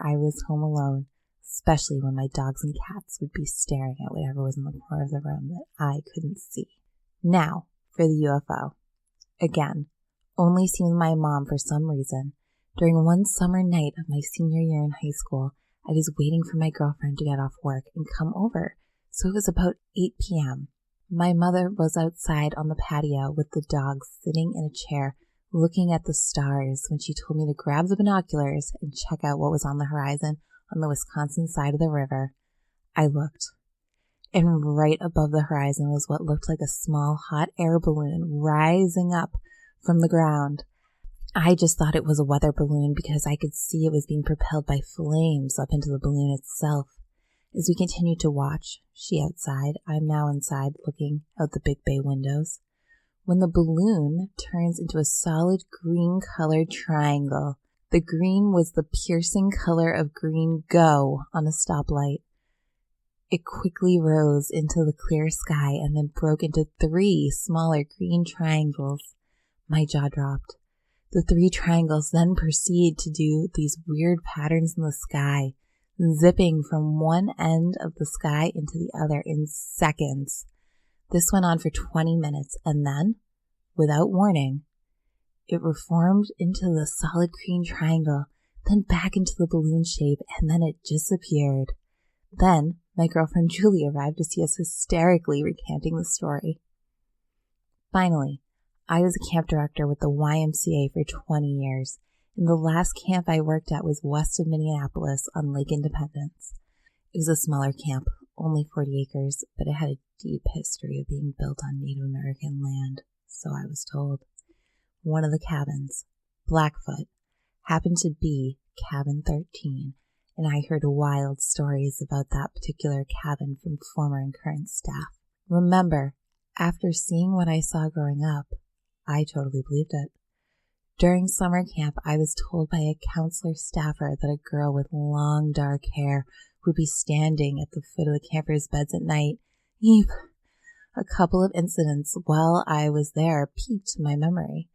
I was home alone, especially when my dogs and cats would be staring at whatever was in the corner of the room that I couldn't see. Now, for the UFO. Again, only seen with my mom for some reason. During one summer night of my senior year in high school, I was waiting for my girlfriend to get off work and come over, so it was about 8 p.m. My mother was outside on the patio with the dogs sitting in a chair looking at the stars when she told me to grab the binoculars and check out what was on the horizon on the Wisconsin side of the river. I looked, and right above the horizon was what looked like a small hot air balloon rising up from the ground. I just thought it was a weather balloon because I could see it was being propelled by flames up into the balloon itself. As we continued to watch, she outside, I'm now inside looking out the big bay windows, when the balloon turns into a solid green-colored triangle. The green was the piercing color of green go on a stoplight. It quickly rose into the clear sky and then broke into 3 smaller green triangles. My jaw dropped. The 3 triangles then proceed to do these weird patterns in the sky, zipping from one end of the sky into the other in seconds. This went on for 20 minutes, and then, without warning, it reformed into the solid green triangle, then back into the balloon shape, and then it disappeared. Then, my girlfriend Julie arrived to see us hysterically recanting the story. Finally, I was a camp director with the YMCA for 20 years, and the last camp I worked at was west of Minneapolis on Lake Independence. It was a smaller camp, only 40 acres, but it had a deep history of being built on Native American land, so I was told. One of the cabins, Blackfoot, happened to be Cabin 13, and I heard wild stories about that particular cabin from former and current staff. Remember, after seeing what I saw growing up, I totally believed it. During summer camp, I was told by a counselor staffer that a girl with long dark hair would be standing at the foot of the campers' beds at night. Eep. A couple of incidents while I was there piqued my memory,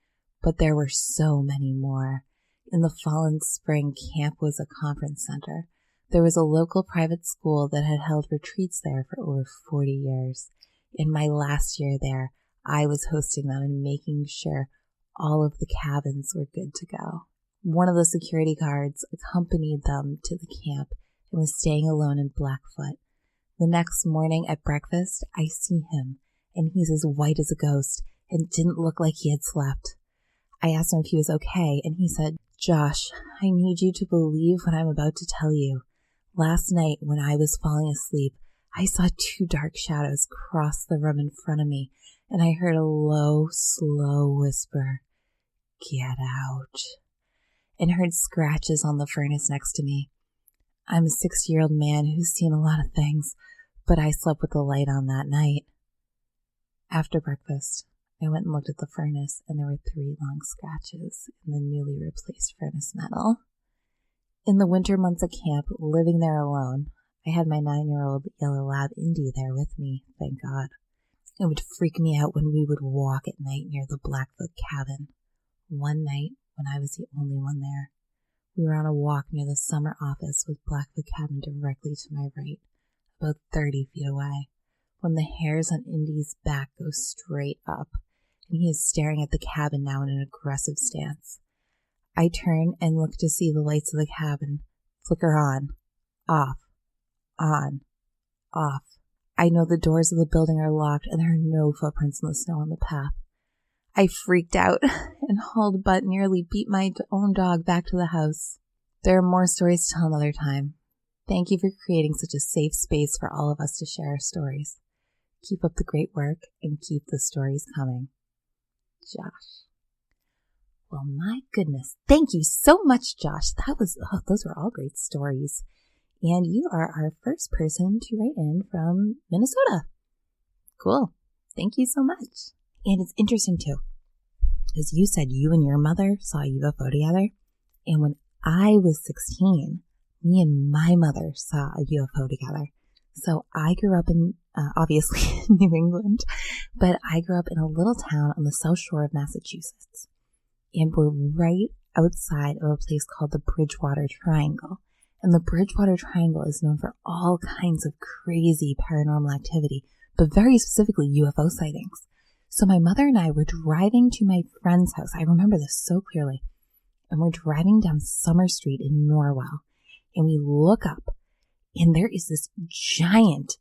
but there were so many more. In the fall and spring, camp was a conference center. There was a local private school that had held retreats there for over 40 years. In my last year there, I was hosting them and making sure all of the cabins were good to go. One of the security guards accompanied them to the camp and was staying alone in Blackfoot. The next morning at breakfast, I see him, and he's as white as a ghost and didn't look like he had slept. I asked him if he was okay, and he said, "Josh, I need you to believe what I'm about to tell you. Last night when I was falling asleep, I saw 2 dark shadows cross the room in front of me, and I heard a low, slow whisper, 'Get out,' and heard scratches on the furnace next to me. I'm a 60-year-old man who's seen a lot of things, but I slept with the light on that night." After breakfast, I went and looked at the furnace, and there were 3 long scratches in the newly replaced furnace metal. In the winter months at camp, living there alone, I had my 9-year-old yellow lab Indy there with me, thank God. It would freak me out when we would walk at night near the Blackfoot cabin. One night, when I was the only one there, we were on a walk near the summer office with Blackfoot cabin directly to my right, about 30 feet away, when the hairs on Indy's back go straight up, and he is staring at the cabin now in an aggressive stance. I turn and look to see the lights of the cabin flicker on, off, on, off. I know the doors of the building are locked and there are no footprints in the snow on the path. I freaked out and hauled butt, nearly beat my own dog back to the house. There are more stories to tell another time. Thank you for creating such a safe space for all of us to share our stories. Keep up the great work and keep the stories coming. Josh. Well, my goodness. Thank you so much, Josh. Those were all great stories. And you are our first person to write in from Minnesota. Cool. Thank you so much. And it's interesting, too, because you said you and your mother saw a UFO together. And when I was 16, me and my mother saw a UFO together. So I grew up in, obviously, New England, but I grew up in a little town on the south shore of Massachusetts. And we're right outside of a place called the Bridgewater Triangle. And the Bridgewater Triangle is known for all kinds of crazy paranormal activity, but very specifically UFO sightings. So my mother and I were driving to my friend's house. I remember this so clearly. And we're driving down Summer Street in Norwell. And we look up, and there is this giant,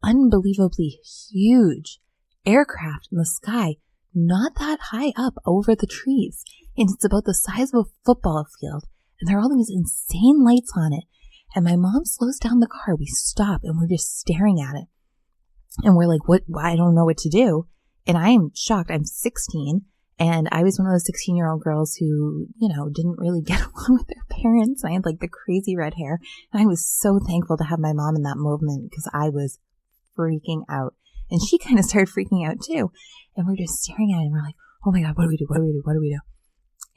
unbelievably huge aircraft in the sky, not that high up over the trees. And it's about the size of a football field. And there are all these insane lights on it. And my mom slows down the car. We stop and we're just staring at it. And we're like, what? I don't know what to do. And I am shocked. I'm 16. And I was one of those 16-year-old girls who, didn't really get along with their parents. I had like the crazy red hair. And I was so thankful to have my mom in that moment because I was freaking out. And she kind of started freaking out too. And we're just staring at it and we're like, oh my God, what do we do? What do we do? What do we do?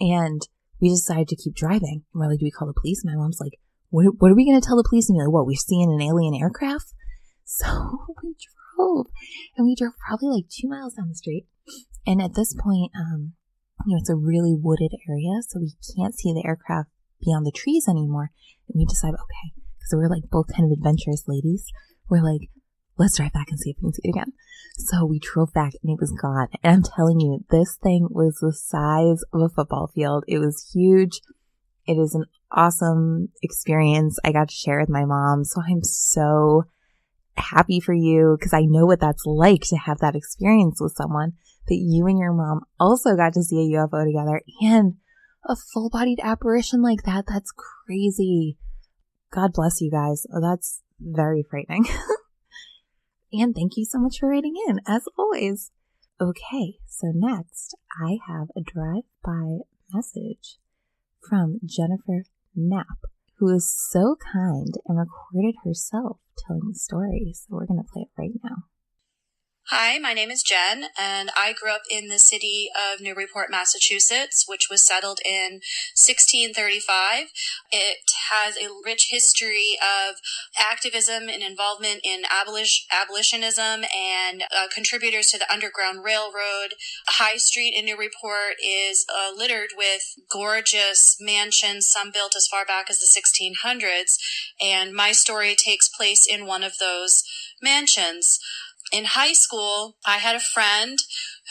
And we decided to keep driving. And we're like, do we call the police? And my mom's like, what are we going to tell the police? And be like, what, we've seen an alien aircraft? So we drove. And we drove probably like 2 miles down the street. And at this point, it's a really wooded area. So we can't see the aircraft beyond the trees anymore. And we decided, okay, because we're like both kind of adventurous ladies. We're like, let's drive back and see if we can see it again. So we drove back and it was gone. And I'm telling you, this thing was the size of a football field. It was huge. It is an awesome experience I got to share with my mom. So I'm so happy for you because I know what that's like to have that experience with someone, that you and your mom also got to see a UFO together and a full-bodied apparition like that. That's crazy. God bless you guys. Oh, that's very frightening. And thank you so much for writing in, as always. Okay, so next I have a drive-by message from Jennifer Knapp, who is so kind and recorded herself telling the story. So we're going to play it right now. Hi, my name is Jen, and I grew up in the city of Newburyport, Massachusetts, which was settled in 1635. It has a rich history of activism and involvement in abolitionism and contributors to the Underground Railroad. High Street in Newburyport is littered with gorgeous mansions, some built as far back as the 1600s, and my story takes place in one of those mansions. In high school, I had a friend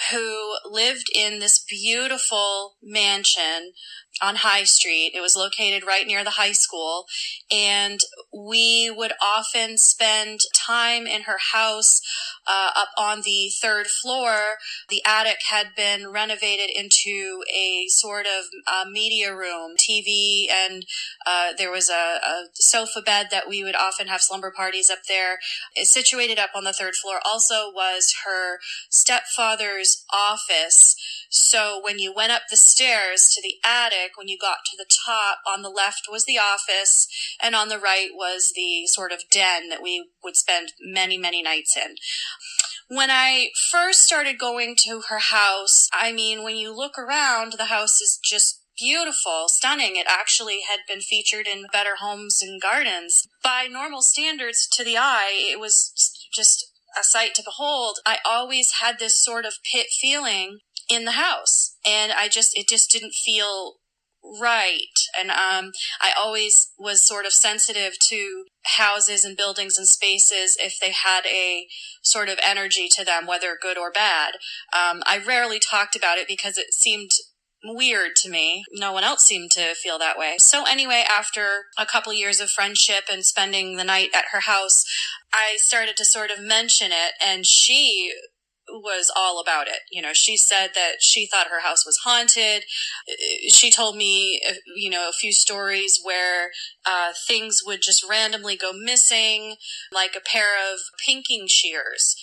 who lived in this beautiful mansion on High Street. It was located right near the high school, and we would often spend time in her house up on the third floor. The attic had been renovated into a sort of media room, TV, and there was a sofa bed that we would often have slumber parties up there. It's situated up on the third floor also was her stepfather's office. So when you went up the stairs to the attic, when you got to the top, on the left was the office, and on the right was the sort of den that we would spend many, many nights in. When I first started going to her house, when you look around, the house is just beautiful, stunning. It actually had been featured in Better Homes and Gardens. By normal standards to the eye, it was just a sight to behold. I always had this sort of pit feeling in the house, and it just didn't feel right. And I always was sort of sensitive to houses and buildings and spaces if they had a sort of energy to them, whether good or bad. I rarely talked about it because it seemed weird to me. No one else seemed to feel that way. So anyway, after a couple years of friendship and spending the night at her house, I started to sort of mention it, and she was all about it. She said that she thought her house was haunted. She told me, a few stories where things would just randomly go missing, like a pair of pinking shears.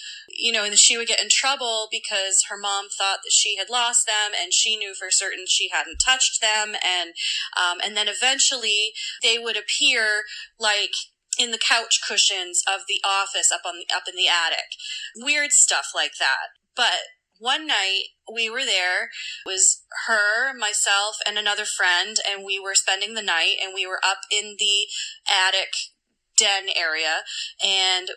And she would get in trouble because her mom thought that she had lost them, and she knew for certain she hadn't touched them. And then eventually they would appear like in the couch cushions of the office up in the attic. Weird stuff like that. But one night we were there. It was her, myself, and another friend, and we were spending the night, and we were up in the attic den area, and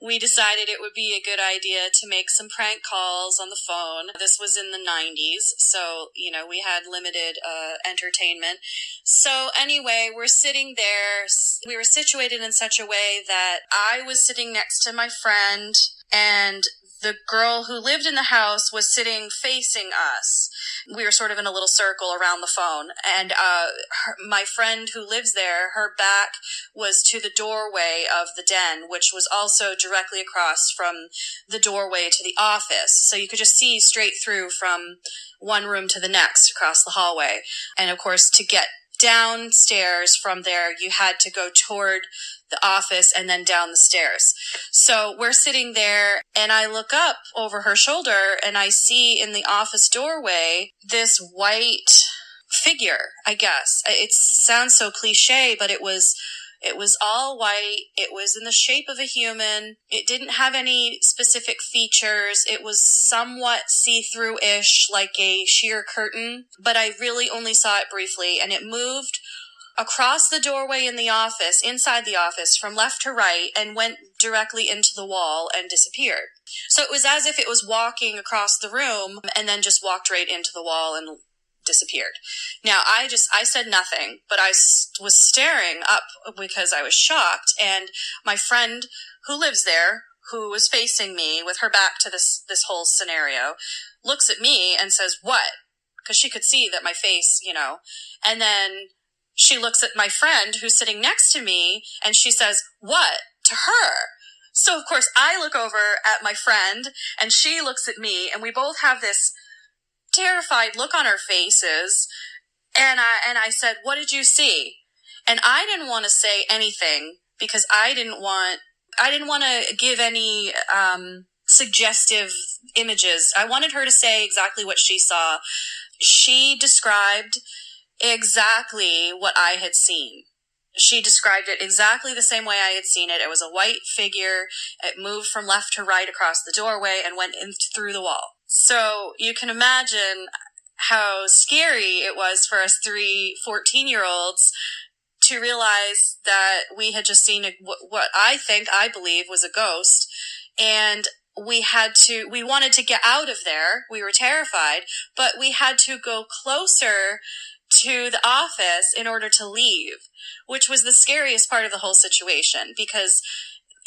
we decided it would be a good idea to make some prank calls on the phone. This was in the 90s, so, we had limited entertainment. So anyway, we're sitting there. We were situated in such a way that I was sitting next to my friend, and the girl who lived in the house was sitting facing us. We were sort of in a little circle around the phone. And my friend who lives there, her back was to the doorway of the den, which was also directly across from the doorway to the office. So you could just see straight through from one room to the next across the hallway. And of course, to get downstairs from there, you had to go toward the office and then down the stairs. So we're sitting there, and I look up over her shoulder, and I see in the office doorway this white figure, I guess. It sounds so cliche, but it was all white. It was in the shape of a human. It didn't have any specific features. It was somewhat see-through-ish, like a sheer curtain, but I really only saw it briefly, and it moved across the doorway in the office, inside the office, from left to right, and went directly into the wall and disappeared. So it was as if it was walking across the room and then just walked right into the wall and disappeared. Now, I said nothing, but I was staring up because I was shocked, and my friend who lives there, who was facing me with her back to this whole scenario, looks at me and says, "What?" Because she could see that my face, and then she looks at my friend who's sitting next to me, and she says, "What?" to her. So, of course, I look over at my friend, and she looks at me, and we both have this terrified look on our faces. And I said, "What did you see?" And I didn't want to say anything because I didn't want to give any suggestive images. I wanted her to say exactly what she saw. She described exactly what I had seen. She described it exactly the same way I had seen it. It was a white figure. It moved from left to right across the doorway and went in through the wall. So you can imagine how scary it was for us 3 14-year-olds to realize that we had just seen what I believe was a ghost. And we wanted to get out of there. We were terrified, but we had to go closer to the office in order to leave, which was the scariest part of the whole situation because,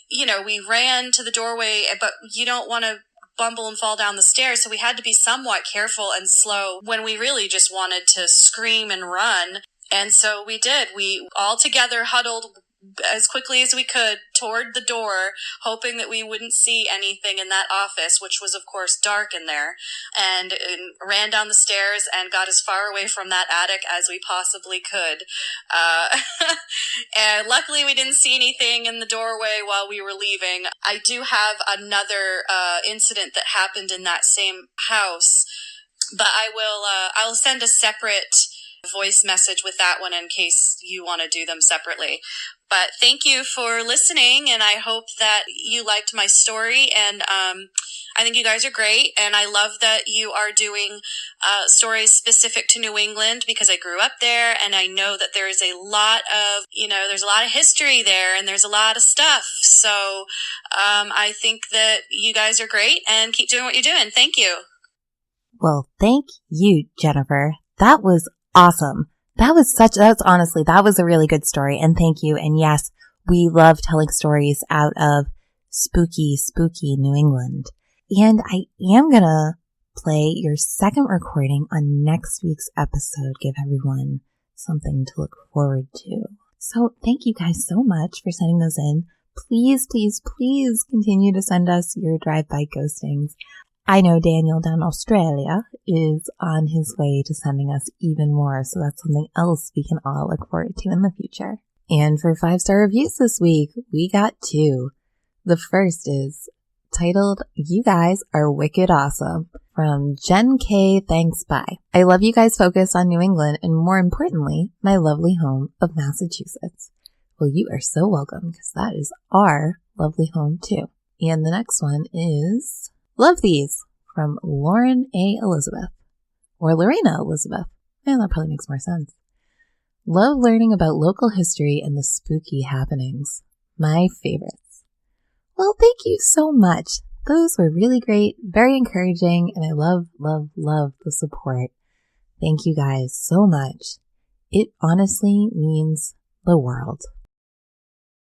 we ran to the doorway, but you don't want to bumble and fall down the stairs. So we had to be somewhat careful and slow when we really just wanted to scream and run. And so we did. We all together huddled as quickly as we could toward the door, hoping that we wouldn't see anything in that office, which was, of course, dark in there, and ran down the stairs and got as far away from that attic as we possibly could. And luckily, we didn't see anything in the doorway while we were leaving. I do have another incident that happened in that same house, but I'll send a separate voice message with that one in case you want to do them separately. But thank you for listening, and I hope that you liked my story, and I think you guys are great, and I love that you are doing stories specific to New England because I grew up there, and I know that there is a lot of, there's a lot of history there, and there's a lot of stuff. So I think that you guys are great, and keep doing what you're doing. Thank you. Well, thank you, Jennifer. That was awesome. That was a really good story. And thank you. And yes, we love telling stories out of spooky New England. And I am going to play your second recording on next week's episode. Give everyone something to look forward to. So thank you guys so much for sending those in. Please, please, please continue to send us your drive-by ghostings. I know Daniel down in Australia is on his way to sending us even more, so that's something else we can all look forward to in the future. And for 5-star reviews this week, we got 2. The first is titled, "You Guys Are Wicked Awesome," from Jen K. Thanks, bye. I love you guys focused on New England and more importantly, my lovely home of Massachusetts. Well, you are so welcome because that is our lovely home too. And the next one is "Love These," from Lauren A. Elizabeth, or Lorena Elizabeth. Yeah, that probably makes more sense. Love learning about local history and the spooky happenings. My favorites. Well, thank you so much. Those were really great, very encouraging, and I love the support. Thank you guys so much. It honestly means the world.